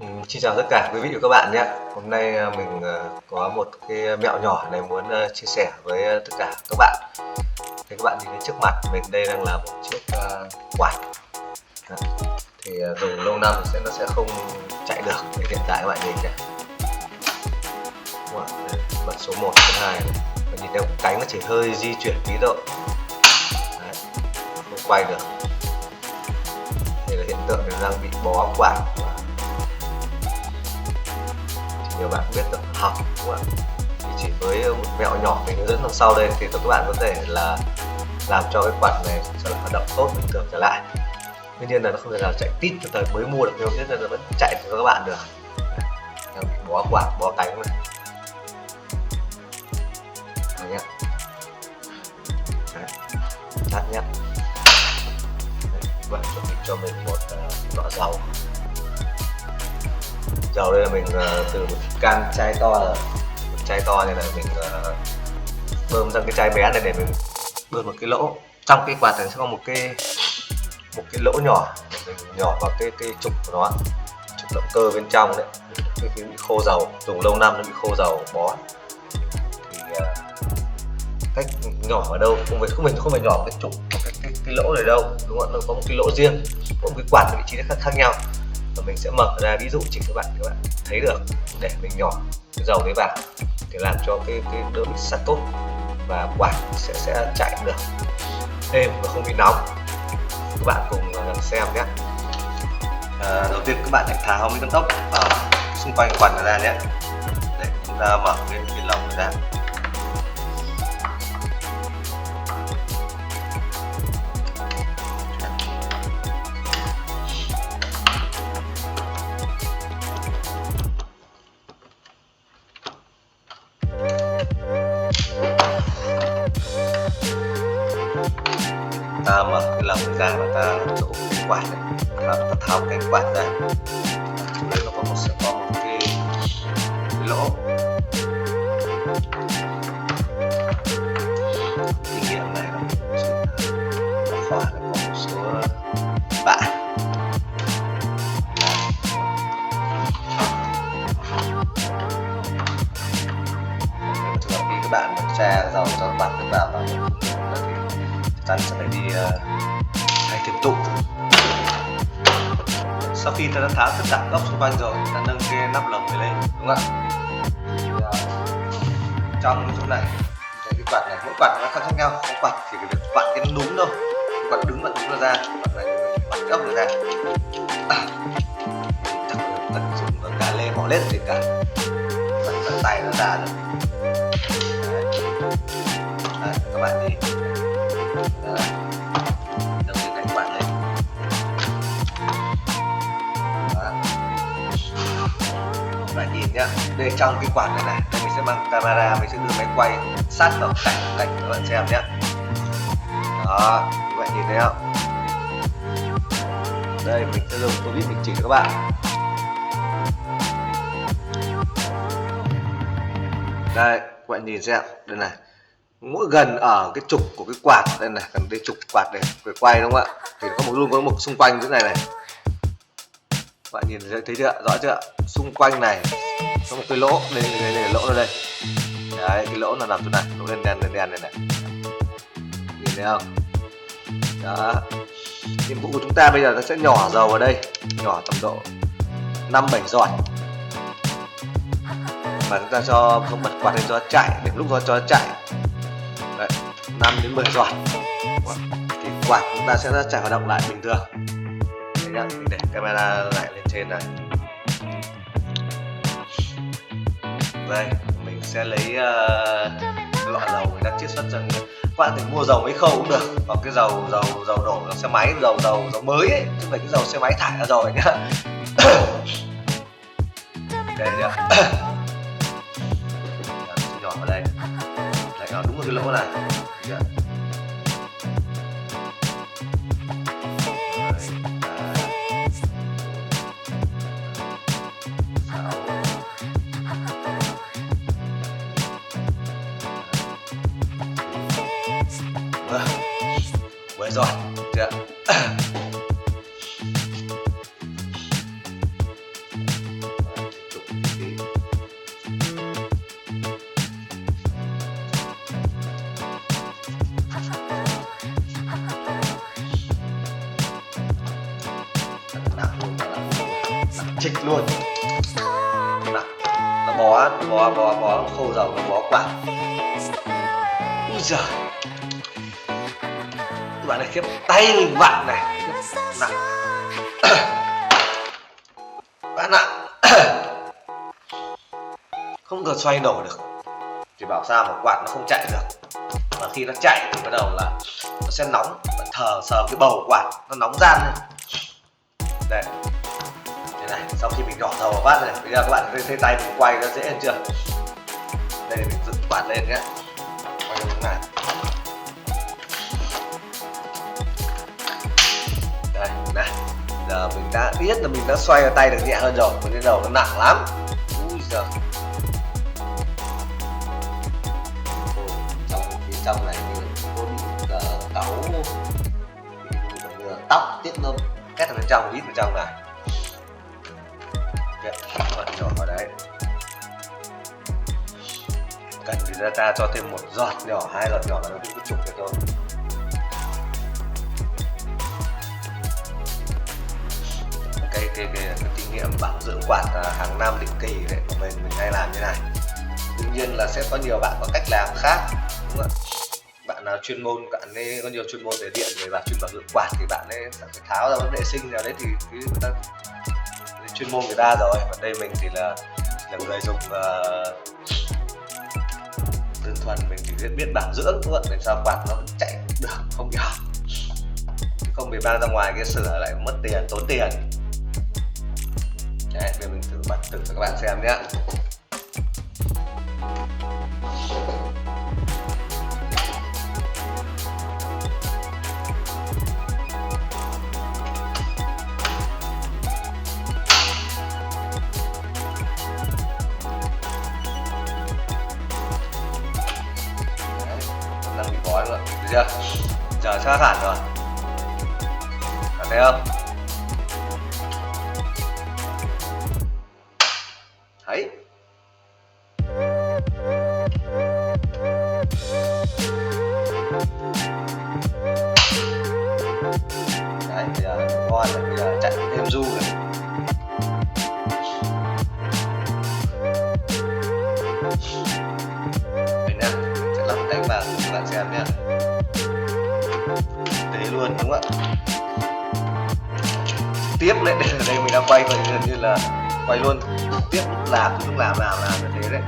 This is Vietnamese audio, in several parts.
Xin chào tất cả quý vị và các bạn nhé. Hôm nay mình có một cái mẹo nhỏ này muốn chia sẻ với tất cả các bạn. Thì các bạn nhìn thấy trước mặt mình đây đang là một chiếc quạt. Đó. Thì dùng lâu năm thì nó sẽ không chạy được. Thì hiện tại các bạn nhìn này, bật số 1, số 2 này. Và nhìn thấy cánh nó chỉ hơi di chuyển tí thôi. Đấy. Không quay được. Đây là hiện tượng nó đang bị bó quạt. Nhiều bạn biết được học đúng không ạ? Thì chỉ với một mẹo nhỏ mình hướng dẫn đằng sau đây thì các bạn có thể là làm cho cái quạt này sẽ hoạt động tốt bình thường trở lại. Tuy nhiên là nó không thể nào chạy tít từ thời mới mua được đâu, nên là nó vẫn chạy cho các bạn được. Đang bị bó quạt, bó cánh này. Đấy nhá. Tắt nhá. Các bạn chuẩn bị cho mình một lọ dầu. Dầu đây là mình từ một can chai to, rồi một chai to này là mình bơm sang cái chai bé này để mình bơm một cái lỗ. Trong cái quạt này sẽ có một cái lỗ nhỏ để mình nhỏ vào cái trục của nó, trục động cơ bên trong đấy. Cái bị khô dầu, dùng lâu năm nó bị khô dầu bó. Thì cách nhỏ ở đâu mình không phải nhỏ cái trục cái lỗ này đâu, đúng không? Nó có một cái lỗ riêng, có một cái quạt vị trí khác nhau. Và mình sẽ mở ra ví dụ chỉ các bạn thấy được để mình nhỏ cái dầu đấy vào để làm cho cái đỡ bị sắt tốt và quạt sẽ chạy được êm và không bị nóng. Các bạn cùng xem nhé. Đầu tiên các bạn hãy tháo mấy con ốc ở xung quanh quạt ra nhé, để chúng ta mở cái lồng ra. Ta mở cái lồng ra và ta đổ cái quạt này, và ta tháo cánh quạt ra. Đây nó sẽ có một cái lỗ. Kinh nghiệm này nó khó là có một số bạn khi các bạn tra dầu cho các bạn vào ta sẽ phải đi thay tiếp tục. Sau khi ta đã tháo tất cả góc xung quanh rồi, ta nâng cái nắp lồng này lên, đúng không ạ? Trong cái chỗ này, cái quạt này, mỗi quạt nó khác nhau. Có quạt thì cái việc vặn cái đúng đâu, quạt đứng vặn đúng ra, quạt này vặn góc này ra. Chắc là cần dùng cà lê mỏ lết gì cả, vặn tay nó ra rồi. Đấy, các bạn đi. Nâng cái cánh quạt lên. Đó. Bạn nhìn nhá, đây trong cái quạt này đây mình sẽ mang camera, mình sẽ đưa máy quay sát vào cạnh các bạn xem nhé. Đó, các bạn nhìn thấy không? Đây mình sẽ dùng tôi biết mình chỉ cho các bạn. Đây, các bạn nhìn xem, đây này. Mỗi gần ở cái trục của cái quạt đây này, gần đây trục quạt này phải quay đúng không ạ? Thì luôn có một xung quanh chỗ này này. Các bạn nhìn thấy chưa? Rõ chưa? Xung quanh này có một cái lỗ, đây là lỗ ở đây. Đấy, cái lỗ là nằm chỗ này, lỗ đen này này. Nhìn thấy không? Đó. Nhiệm vụ của chúng ta bây giờ ta sẽ nhỏ dầu vào đây, nhỏ tầm độ 5-7 giọt. Và chúng ta cho không bật quạt lên cho nó chạy, để lúc nó cho nó chạy. Đấy, 5-10 giọt thì quạt chúng ta sẽ chạy hoạt động lại bình thường. Đấy nhá, mình để camera lại lên trên này. Đây, mình sẽ lấy lọ dầu mình đã chiết xuất ra. Các bạn thể mua dầu mấy khâu cũng được, hoặc cái dầu đổ xe máy, dầu mới ấy, chứ không phải cái dầu xe máy thải ra rồi nhá. Đây nhá. Nhỏ vào đây. Đấy, nó đúng một cái lỗ này. Mới rồi chưa? chịch luôn. Nào, nó bó khô dầu, nó bó quạt. Úi giời, các bạn này khiếp, tay mình vặn này, nặng quá nặng. Không thể xoay nổi được, thì bảo sao mà quạt nó không chạy được. Và khi nó chạy thì bắt đầu là nó sẽ nóng, bạn sờ cái bầu quạt nó nóng gian lên. Đây, thế này, sau khi mình nhỏ dầu vào bát này, bây giờ các bạn thấy tay mình quay nó dễ hơn chưa? Đây mình dựng quạt lên nhé, quay như thế này. Đây, này, giờ mình đã biết là mình đã xoay tay được nhẹ hơn rồi, còn cái đầu nó nặng lắm. Ui giời. Trong này như có bị cáu, bị tóc tiết nó két ở bên trong, ít bên trong này. Đấy, nhỏ vào đấy. Cần thì ta cho thêm một giọt nhỏ, 2 giọt nhỏ là nó cũng trục được thôi. Cái kinh nghiệm bảo dưỡng quạt hàng năm định kỳ đấy của mình hay làm như này. Tuy nhiên là sẽ có nhiều bạn có cách làm khác, đúng không? Bạn nào chuyên môn, bạn ấy có nhiều chuyên môn về điện, về chuyên bảo dưỡng quạt thì bạn ấy sẽ phải tháo ra vấn đề sinh nào đấy thì người ta chuyên môn người ta rồi. Còn đây mình thì là người dùng đơn thuần, mình chỉ biết bảo dưỡng thôi, để sao quạt nó chạy được không bị hỏng, không bị mang ra ngoài kia sửa lại mất tiền, tốn tiền. Đấy, bây giờ mình thử bật thử cho các bạn xem nhé. Đang bị bó rồi, được chưa? Giờ sát hẳn rồi, bạn thấy không? Thấy đấy, bây giờ ngon rồi, bây giờ chạy êm du rồi. Đây nè, mình sẽ lắp đánh vào cho các bạn xem nhé. Thế luôn, đúng không ạ? Tiếp lại đây, ở đây mình đang quay gần như là quay luôn tiếp, lúc làm như thế đấy.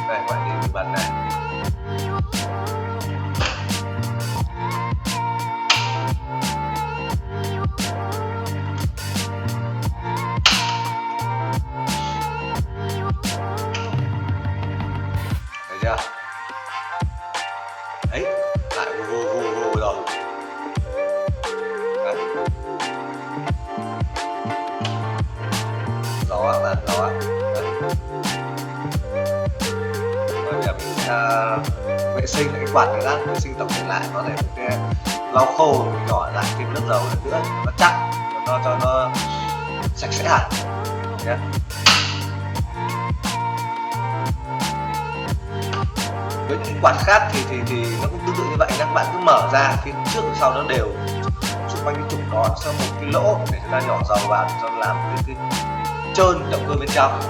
Đây các bạn nhìn mình bật này. Thấy chưa? Đấy, lại vù rồi. Đấy. Gió ạ bạn, gió ạ. Bây giờ mình sẽ vệ sinh cái quạt này đã, vệ sinh tổng thể lại, có thể cái lau khô, mình nhỏ lại thêm lớp dầu nữa, nó chắc, nó cho nó sạch sẽ hẳn nhé. Với những quạt khác thì nó cũng tương tự như vậy, các bạn cứ mở ra phía trước sau nó đều xung quanh cái trục đó sau một cái lỗ để chúng ta nhỏ dầu vào cho nó làm cái trơn động cơ bên trong.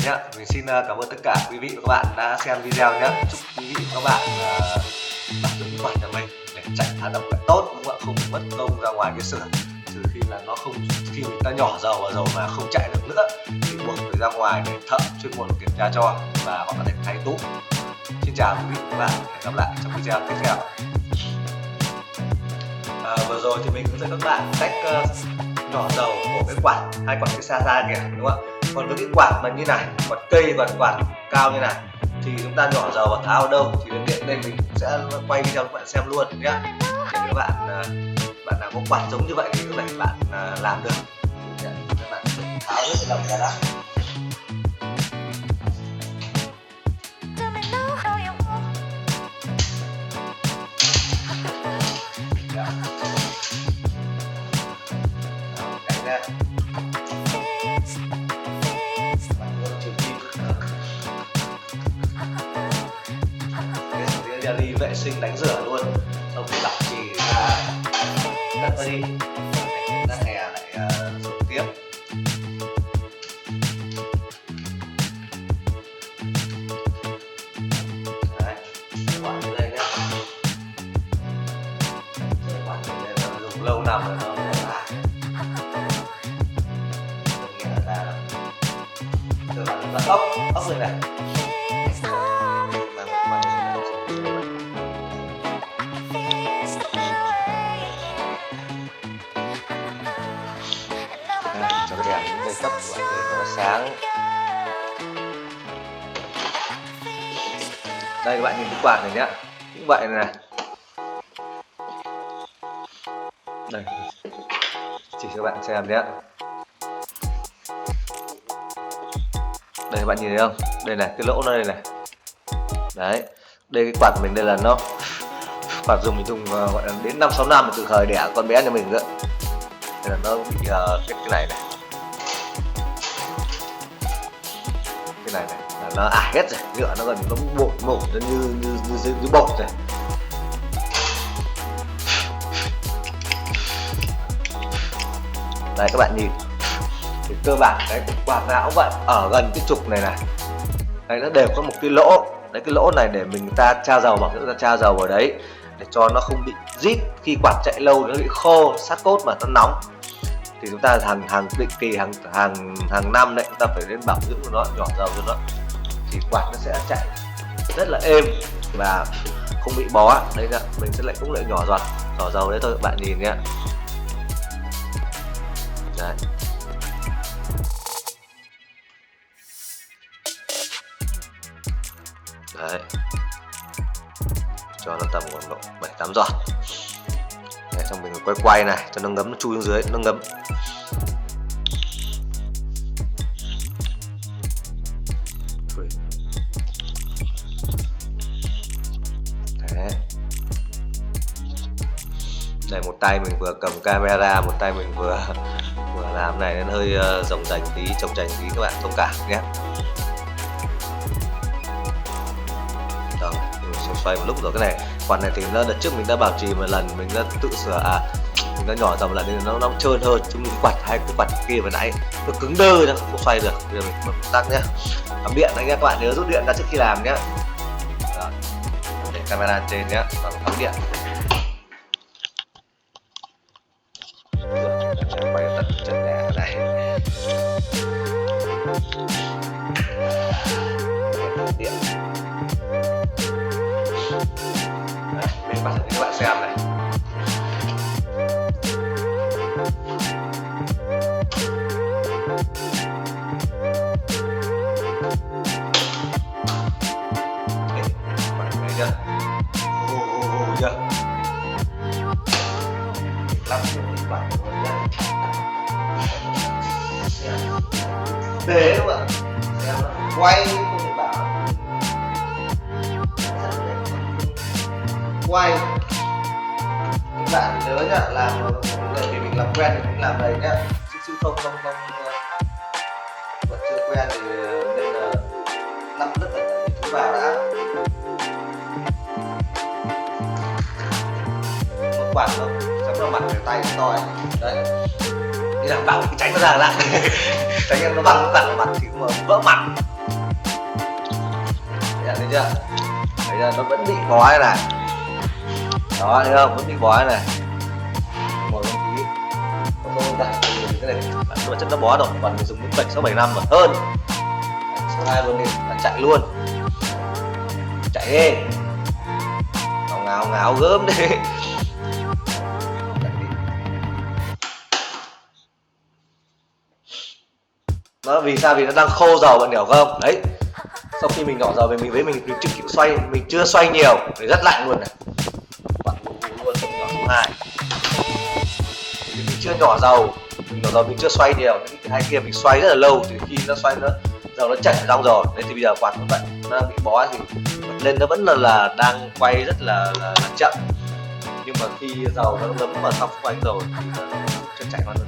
Nhá, mình xin cảm ơn tất cả quý vị và các bạn đã xem video nhé. Chúc quý vị và các bạn bảo dưỡng quạt nhà mình để chạy hoạt động lại tốt, đúng không ạ? Không mất công ra ngoài cái sửa, trừ khi là nó không, khi người ta nhỏ dầu vào dầu mà không chạy được nữa thì buộc phải ra ngoài để thợ chuyên môn kiểm tra cho và họ có thể thay túm. Xin chào quý vị và các bạn, hẹn gặp lại trong video tiếp theo. Vừa rồi thì mình hướng dẫn các bạn cách nhỏ dầu của cái quạt, hai quạt cái xa kìa, đúng không ạ? Còn với cái quạt mà như này, quạt cây và quạt cao như này thì chúng ta nhỏ dầu và tháo đâu thì đến tiện đây mình sẽ quay video cho các bạn xem luôn nhé, để các bạn nào có quạt giống như vậy thì các bạn làm được. Các bạn tháo hết cái lồng ra đã. Đánh ra. đi vệ sinh đánh rửa luôn, xong thì lọc chì ra cất nó đi, ra hè lại dùng tiếp. Đấy, quả như đây nhá, quả như đây nó dùng lâu năm rồi nó lại nghĩa là cơ bản là ốc rồi này. Cho cái đèn những cây cấp của bạn để nó sáng. Đây các bạn nhìn cái quạt này nhá, cũng vậy này. Đây, chỉ cho bạn xem nhé. Đây các bạn nhìn thấy không? Đây này, cái lỗ nó đây này. Đấy, đây cái quạt của mình đây là nó quạt dùng mình dùng gọi là đến 5-6 năm từ thời đẻ con bé nhà mình nữa. Đây là nó bị cái này này. Cái này là nó ải hết rồi, nhựa nó gần nó mổ như bột rồi. Đây các bạn nhìn thì cơ bản cái quạt nào cũng vậy, ở gần cái trục này này, đây nó đều có một cái lỗ. Đấy, cái lỗ này để mình ta tra dầu, bằng chúng ta tra dầu vào đấy để cho nó không bị rít khi quạt chạy lâu, nó bị khô sát cốt mà nó nóng. Thì chúng ta hàng định kỳ hàng năm đấy, chúng ta phải đến bảo dưỡng của nó, nhỏ dầu cho nó thì quạt nó sẽ chạy rất là êm và không bị bó. Đấy là mình sẽ lại cũng lại nhỏ dầu đấy thôi, các bạn nhìn nhé. Đấy. Đấy, cho nó tầm khoảng độ 7-8 giọt. Đấy, xong mình quay này cho nó ngấm, nó chui xuống dưới, nó ngấm. Đấy. Đây, một tay mình vừa cầm camera, một tay mình vừa làm này nên hơi rồng rành tí, trồng trành tí, các bạn thông cảm nhé. Rồi, mình sẽ xoay một lúc rồi. Cái này quạt này thì nó đợt trước mình đã bảo trì một lần, mình đã tự sửa mình đã nhỏ dòng một lần nên nó trơn hơn, chứ mình quạt hai cái quạt kia vừa nãy nó cứng đơ nó không xoay được. Bây giờ mình bật tắt nhé, cắm điện anh nhé, các bạn nhớ rút điện ra trước khi làm nhé. Rồi, để camera trên nhé, và cắm điện. Quay tận chân đẻ này. Điện. Đấy, mình bắt cho các bạn xem này. Đấy, bạn thấy chưa? Chưa? Lắp cho các bạn nhé. Thế đúng không ạ? Xem nó quay không thể bảo quay. Các bạn nhớ nhá, làm thì mình làm quen thì mình làm đây nhá, chứ không vẫn chưa quen thì nên là lắp tất cả những thứ vào đã. Một quạt thôi, chấm vào mặt cái tay to này. Đấy, đi làm bảo cái tránh nó ra lại tránh em nó văng vào mặt thì mà vỡ mặt. Thấy chưa? Thấy chưa? Nó vẫn bị bói này. Đó, thấy không? Vẫn bị bói này. Ngồi một tí. Không ra cái này bản chất nó bó rồi, còn mình dùng đến 7-6-7 năm mà hơn. Số 2 luôn đi, là chạy luôn. Chạy đi. Ngáo gớm đi. Nó vì sao? Vì nó đang khô dầu, bạn hiểu không? Đấy. Sau khi mình nhỏ dầu về mình chưa kịp xoay, mình chưa xoay nhiều thì rất lạnh luôn này. Bạn luôn trong nhỏ số 2. Mình chưa nhỏ dầu, mình chưa xoay nhiều, những cái hai kia mình xoay rất là lâu thì khi nó xoay dầu nó chảy xong rồi. Đấy thì bây giờ quạt cũng vậy, nó bị bó thì lên nó vẫn là đang quay rất là chậm. Nhưng mà khi dầu nó ngấm vào trong quay rồi thì nó chưa chạy vào được.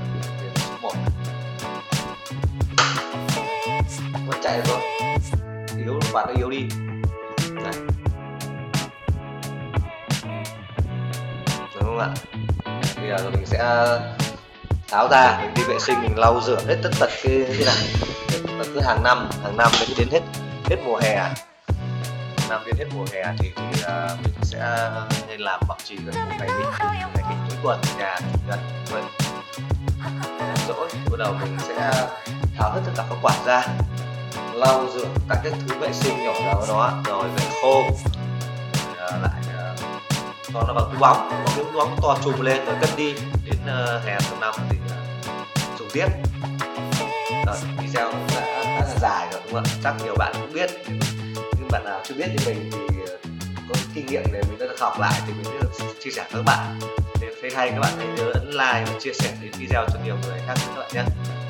Số 1. Vẫn chạy được thôi, yếu quạt nó yếu đi. Đấy. đúng không ạ? Bây giờ mình sẽ tháo ra, mình đi vệ sinh, mình lau rửa hết tất tật cái này. Và cứ hàng năm đến hết mùa hè, năm đến hết mùa hè thì mình sẽ nên làm bảo trì cái ngày nghỉ cuối tuần ở nhà, chủ nhật vân rỗi thì bắt đầu mình sẽ tháo hết tất cả các quạt ra, lau rửa các cái thứ vệ sinh nhỏ của nó, rồi về khô, rồi lại cho nó bằng túi bóng, có cái túi bóng to chùm lên rồi cất đi, đến hè tháng 5 thì dùng tiếp. Đó, video cũng đã khá là dài rồi đúng không ạ? Chắc nhiều bạn cũng biết, nhưng bạn nào chưa biết thì mình thì có kinh nghiệm để mình đã được học lại thì mình sẽ chia sẻ với các bạn. Nếu thấy hay các bạn hãy nhớ ấn like và chia sẻ đến video cho nhiều người khác các bạn nhé.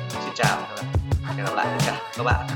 Xin chào và hẹn gặp lại tất cả các bạn.